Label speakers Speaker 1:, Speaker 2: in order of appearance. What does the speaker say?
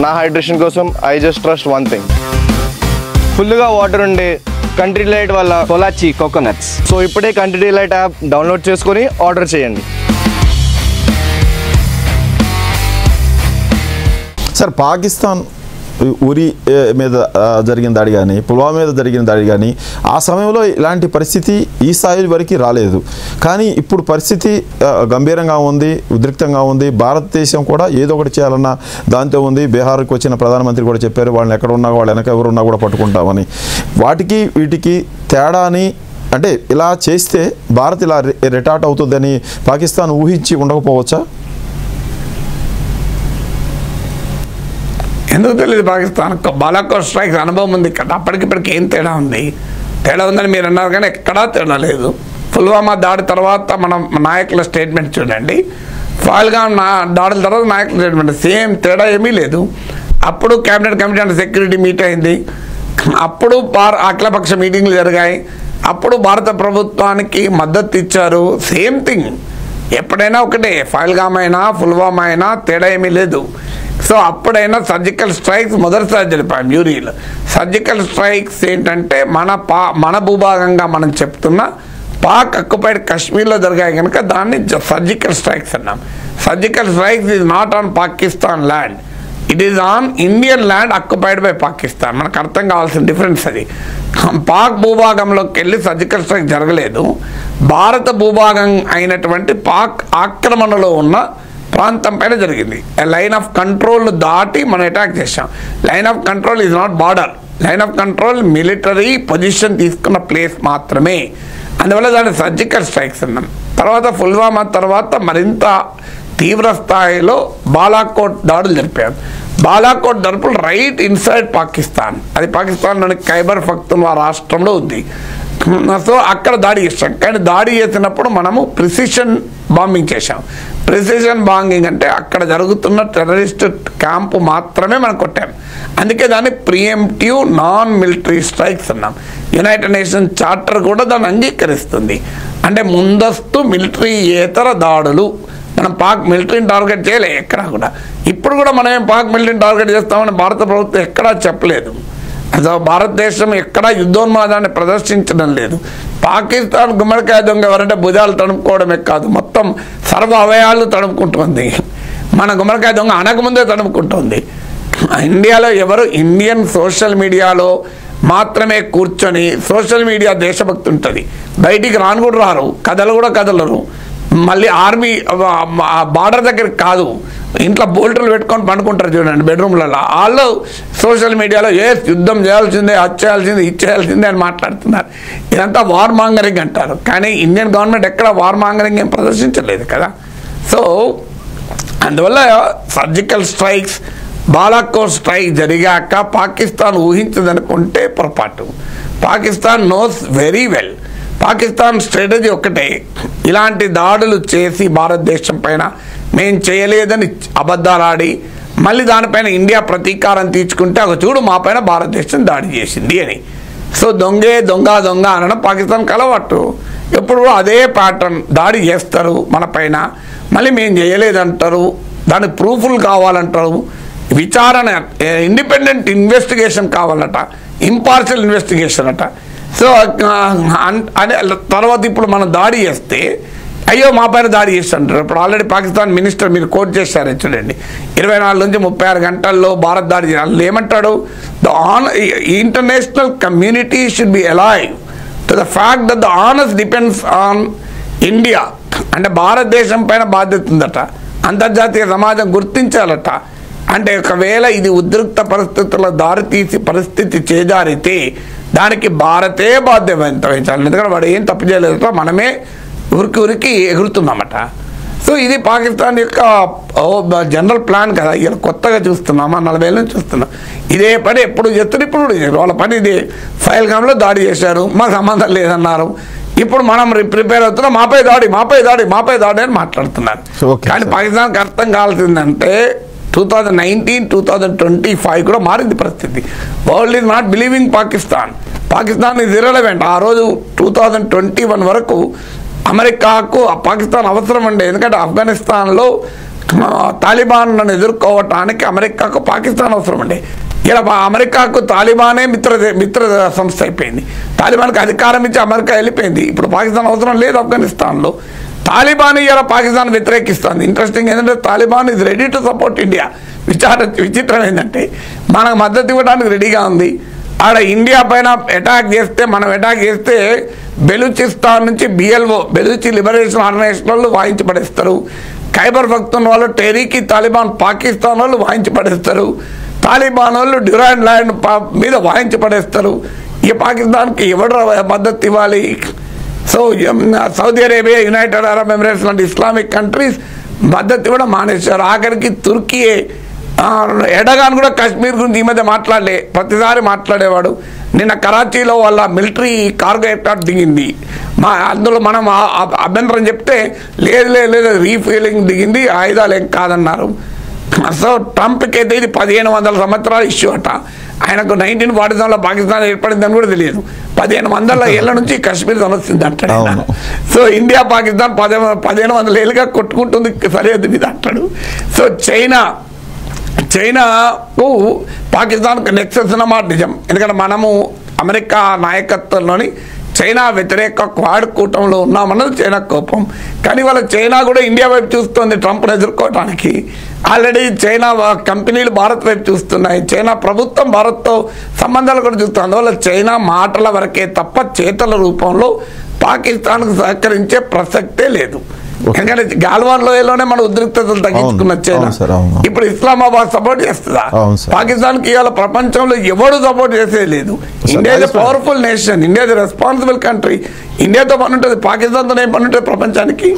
Speaker 1: నా హైడ్రేషన్ కోసం I just trust one thing, ఫుల్గా వాటర్ ఉండే కంట్రీ డిలైట్ వల్ల
Speaker 2: పొలాచి కోకోనట్స్.
Speaker 1: సో ఇప్పుడే కంట్రీ డిలైట్ యాప్ డౌన్లోడ్ చేసుకొని ఆర్డర్ చేయండి.
Speaker 3: సార్, పాకిస్తాన్ ఉరి మీద జరిగిన దాడి కానీ, పుల్వామా మీద జరిగిన దాడి కానీ, ఆ సమయంలో ఇలాంటి పరిస్థితి ఈ స్థాయి వరకు రాలేదు. కానీ ఇప్పుడు పరిస్థితి గంభీరంగా ఉంది, ఉద్రిక్తంగా ఉంది. భారతదేశం కూడా ఏదో ఒకటి చేయాలన్న దాంతో ఉంది. బీహార్కి వచ్చిన ప్రధానమంత్రి కూడా చెప్పారు, వాళ్ళని ఎక్కడ ఉన్నా వాళ్ళు వెనక ఎవరున్నా కూడా పట్టుకుంటామని. వాటికి వీటికి తేడాని అంటే ఇలా చేస్తే భారత్ ఇలా రిటార్ట్ అవుతుందని పాకిస్తాన్ ఊహించి ఉండకపోవచ్చా?
Speaker 4: ఎందుకు తెలియదు, పాకిస్తాన్ బాలాకోట్ స్ట్రైక్స్ అనుభవం ఉంది కదా. అప్పటికిప్పటికి ఏం తేడా ఉంది? తేడా ఉందని మీరు అన్నారు కానీ ఎక్కడా తేడా లేదు. పుల్వామా దాడి తర్వాత మనం నాయకుల స్టేట్మెంట్ చూడండి, పహల్గామ్ దాడుల తర్వాత నాయకుల స్టేట్మెంట్ సేమ్, తేడా ఏమీ లేదు. అప్పుడు cabinet committee and security meet అయింది, అప్పుడు అఖిలపక్ష మీటింగ్లు జరిగాయి, అప్పుడు భారత ప్రభుత్వానికి మద్దతు ఇచ్చారు. సేమ్ థింగ్, ఎప్పుడైనా ఒకటే, పహల్గామ్ అయినా పుల్వామా అయినా తేడా ఏమీ లేదు. సో అప్పుడైనా సర్జికల్ స్ట్రైక్స్ మొదటిసారి జరిపాం యూరీలో. సర్జికల్ స్ట్రైక్స్ ఏంటంటే మన భూభాగంగా మనం చెప్తున్న పాక్ అక్యుపైడ్ కాశ్మీర్లో జరిగాయి కనుక దాన్ని సర్జికల్ స్ట్రైక్స్ అన్నాం. Surgical strikes is not on Pakistan land, it is on Indian land occupied by Pakistan. మనకు అర్థం కావాల్సిన డిఫరెన్స్ అది. పాక్ భూభాగంలోకి వెళ్ళి సర్జికల్ స్ట్రైక్ జరగలేదు, భారత భూభాగం అయినటువంటి పాక్ ఆక్రమణలో ఉన్న ప్రాంతం పైన జరిగింది. లైన్ ఆఫ్ కంట్రోల్ దాటి మనం అటాక్ చేసాం. Line of control is not border, line of control military position తీసుకున్న ప్లేస్ మాత్రమే. అందువల్ల దాన్ని సర్జికల్ స్ట్రైక్స్ అన్నాం. తర్వాత పుల్వామా తర్వాత మరింత తీవ్ర స్థాయిలో బాలాకోట్ దాడులు జరిపారు. బాలాకోట్ దాడులు రైట్ ఇన్సైడ్ పాకిస్తాన్, అది పాకిస్తాన్లోని ఖైబర్ పఖ్తూన్ఖ్వా రాష్ట్రంలో ఉంది. సో అక్కడ దాడి చేసాం, కానీ దాడి చేసినప్పుడు మనము ప్రిసిషన్ బాంబింగ్ చేశాం. ప్రిసిషన్ బాంబింగ్ అంటే అక్కడ జరుగుతున్న టెర్రరిస్ట్ క్యాంపు మాత్రమే మనం కొట్టాం. అందుకే దాన్ని ప్రియంప్టివ్ నాన్ మిలిటరీ స్ట్రైక్స్ అన్నాం. యునైటెడ్ నేషన్స్ చార్టర్ కూడా దాన్ని అంగీకరిస్తుంది. అంటే ముందస్తు మిలిటరీయేతర దాడులు. మనం పాక్ మిలిటరీని టార్గెట్ చేయలే ఎక్కడా కూడా. ఇప్పుడు కూడా మనం పాక్ మిలిటరీని టార్గెట్ చేస్తామని భారత ప్రభుత్వం ఎక్కడా చెప్పలేదు. అసలు భారతదేశం ఎక్కడా యుద్ధోన్మాదాన్ని ప్రదర్శించడం లేదు. పాకిస్తాన్ గుమ్మడికాయ దొంగ ఎవరంటే భుజాలు తడుపుకోవడమే కాదు, మొత్తం సర్వ అవయాలు తడుపుకుంటుంది. మన గుమ్మడికాయ దొంగ అనకముందే తడుపుకుంటుంది. ఇండియాలో ఎవరు ఇండియన్ సోషల్ మీడియాలో మాత్రమే కూర్చొని, సోషల్ మీడియా దేశభక్తి ఉంటుంది, బయటికి రాను కూడా రారు, కథలు కూడా కదలరు. మళ్ళీ ఆర్మీ బార్డర్ దగ్గరికి కాదు, ఇంట్లో బోల్టర్లు పెట్టుకొని పండుకుంటారు చూడండి బెడ్రూమ్లలో. వాళ్ళు సోషల్ మీడియాలో యుద్ధం చేయాల్సిందే, అది చేయాల్సిందే, ఇది చేయాల్సిందే అని మాట్లాడుతున్నారు. ఇదంతా వార్ మాంగరింగ్ అంటారు. కానీ ఇండియన్ గవర్నమెంట్ ఎక్కడ వార్ మాంగరింగ్ ఏం ప్రదర్శించలేదు కదా. సో అందువల్ల సర్జికల్ స్ట్రైక్స్, బాలాకోట్ స్ట్రైక్ జరిగాక పాకిస్తాన్ ఊహించదనుకుంటే పొరపాటు. Pakistan knows very well. Pakistan strategy ఒకటే, ఇలాంటి దాడులు చేసి భారతదేశం పైన మేము చేయలేదని అబద్ధాలు ఆడి మళ్ళీ దానిపైన ఇండియా ప్రతీకారం తీర్చుకుంటే ఒక చూడు మా పైన భారతదేశం దాడి చేసింది అని. సో దొంగ దొంగ అనడం పాకిస్తాన్కి అలవాటు. ఎప్పుడు అదే ప్యాటర్న్, దాడి చేస్తారు మన పైన, మళ్ళీ మేము చేయలేదంటారు, దానికి ప్రూఫ్లు కావాలంటారు, విచారణ ఇండిపెండెంట్ ఇన్వెస్టిగేషన్ కావాలట, ఇంపార్షియల్ ఇన్వెస్టిగేషన్ అట. సో అనే తర్వాత ఇప్పుడు మనం దాడి చేస్తే అయ్యో మా పైన దాడి చేస్తుంటారు. ఇప్పుడు ఆల్రెడీ పాకిస్తాన్ మినిస్టర్ మీరు కోట్ చేశారు చూడండి, 24 నుంచి 36 గంటల్లో భారత్ దాడి చేయాలి ఏమంటాడు, the international community should be alive to the fact that the honours depends on India. అంటే భారతదేశం పైన బాధ్యత ఉందట, అంతర్జాతీయ సమాజం గుర్తించాలట. అంటే ఒకవేళ ఇది ఉద్రిక్త పరిస్థితుల్లో దారితీసి పరిస్థితి చేజారితే దానికి భారతే బాధ్యత వహించాలి. ఎందుకంటే వాడు ఏం తప్పు చేయలేదు, మనమే ఉరికి ఎగురుతున్నామట. సో ఇది పాకిస్తాన్ యొక్క జనరల్ ప్లాన్ కదా. ఇలా కొత్తగా చూస్తున్నామా, 40 ఏళ్ళ నుంచి చూస్తున్నాం. ఇదే పని ఎప్పుడు చేస్తారు, ఇప్పుడు వాళ్ళ పని ఇదే. పహల్గామ్లో దాడి చేశారు, మాకు సంబంధం లేదన్నారు. ఇప్పుడు మనం ప్రిపేర్ అవుతున్నాం, మాపై దాడి అని మాట్లాడుతున్నారు. కానీ పాకిస్తాన్కి అర్థం కావాల్సిందంటే 2019, 2025 కూడా మారింది పరిస్థితి. World is not believing Pakistan. Pakistan is irrelevant. ఆ రోజు 2021 వరకు అమెరికాకు పాకిస్తాన్ అవసరం ఉండే, ఎందుకంటే ఆఫ్ఘనిస్తాన్లో తాలిబాన్లను ఎదుర్కోవటానికి అమెరికాకు పాకిస్తాన్ అవసరం అండి. ఇలా అమెరికాకు తాలిబానే మిత్ర సంస్థ అయిపోయింది. తాలిబాన్కి అధికారం ఇచ్చి అమెరికా వెళ్ళిపోయింది. ఇప్పుడు పాకిస్తాన్ అవసరం లేదు ఆఫ్ఘనిస్తాన్లో. తాలిబాన్ ఇలా పాకిస్తాన్ వ్యతిరేకిస్తుంది. ఇంట్రెస్టింగ్ ఏంటంటే Taliban is ready to support India. విచిత్రం ఏంటంటే మనకు మద్దతు ఇవ్వడానికి రెడీగా ఉంది. ఆడ ఇండియా పైన అటాక్ చేస్తే, మనం అటాక్ చేస్తే బెలూచిస్తాన్ నుంచి BLO బెలూచి లిబరేషన్ ఆర్గనైజేషన్ వాళ్ళు వాయించి పడేస్తారు. ఖైబర్ పఖ్తూన్ వాళ్ళు టెహరీకి తాలిబాన్ పాకిస్తాన్ వాళ్ళు వాయించి పడేస్తారు. తాలిబాన్ వాళ్ళు డ్యూరాండ్ ల్యాండ్ మీద వాయించి పడేస్తారు. ఈ పాకిస్తాన్కి ఎవరు మద్దతు ఇవ్వాలి? So Saudi Arabia, United Arab Emirates లాంటి ఇస్లామిక్ కంట్రీస్ మద్దతు ఇవ్వడం మానేశారు. ఆఖరికి తుర్కీయే ఎడగాన్ కూడా కాశ్మీర్ గురించి ఈ మధ్య ప్రతిసారి మాట్లాడేవాడు. నిన్న కరాచీలో వాళ్ళ మిలిటరీ కార్గో ఎయిర్క్రాఫ్ట్ దిగింది. అందులో మనం అభ్యంతరం చెప్తే లేదు రీఫీలింగ్ దిగింది, ఆయుధాలు ఏం కాదన్నారు. సో ట్రంప్కి అయితే ఇది 1500 సంవత్సరాల ఇష్యూ అట. ఆయనకు 1947లో పాకిస్తాన్ ఏర్పడిందని కూడా తెలియదు. 1500 ఏళ్ల నుంచి కాశ్మీర్ సమస్య అంటాడు. సో ఇండియా పాకిస్తాన్ 1500 ఏళ్ళుగా కొట్టుకుంటుంది సరిహద్దు మీద అంటాడు. సో చైనాకు పాకిస్తాన్కు నెక్సెస్ అన్నమాట నిజం. ఎందుకంటే మనము అమెరికా నాయకత్వంలోని చైనా వ్యతిరేక క్వాడ్ కూటంలో ఉన్నామన్నది చైనా కోపం. కానీ వాళ్ళ చైనా కూడా ఇండియా వైపు చూస్తుంది ట్రంప్ను ఎదుర్కోవడానికి. ఆల్రెడీ చైనా కంపెనీలు భారత్ వైపు చూస్తున్నాయి. చైనా ప్రభుత్వం భారత్తో సంబంధాలు కూడా చూస్తుంది. అందువల్ల చైనా మాటల వరకే తప్ప చేతల రూపంలో పాకిస్తాన్కు సహకరించే ప్రసక్తే లేదు. ఎందుకంటే గాల్వాన్ లోయలోనే మన ఉద్రిక్తతలు తగ్గించుకున్న చైనా ఇప్పుడు ఇస్లామాబాద్ సపోర్ట్ చేస్తుందా? పాకిస్తాన్కి ఇవాళ ప్రపంచంలో ఎవరు సపోర్ట్ చేసేది లేదు. India is powerful nation, India is responsible country. ఇండియాతో పని ఉంటుంది, పాకిస్తాన్తో ఏం పని ఉంటుంది ప్రపంచానికి?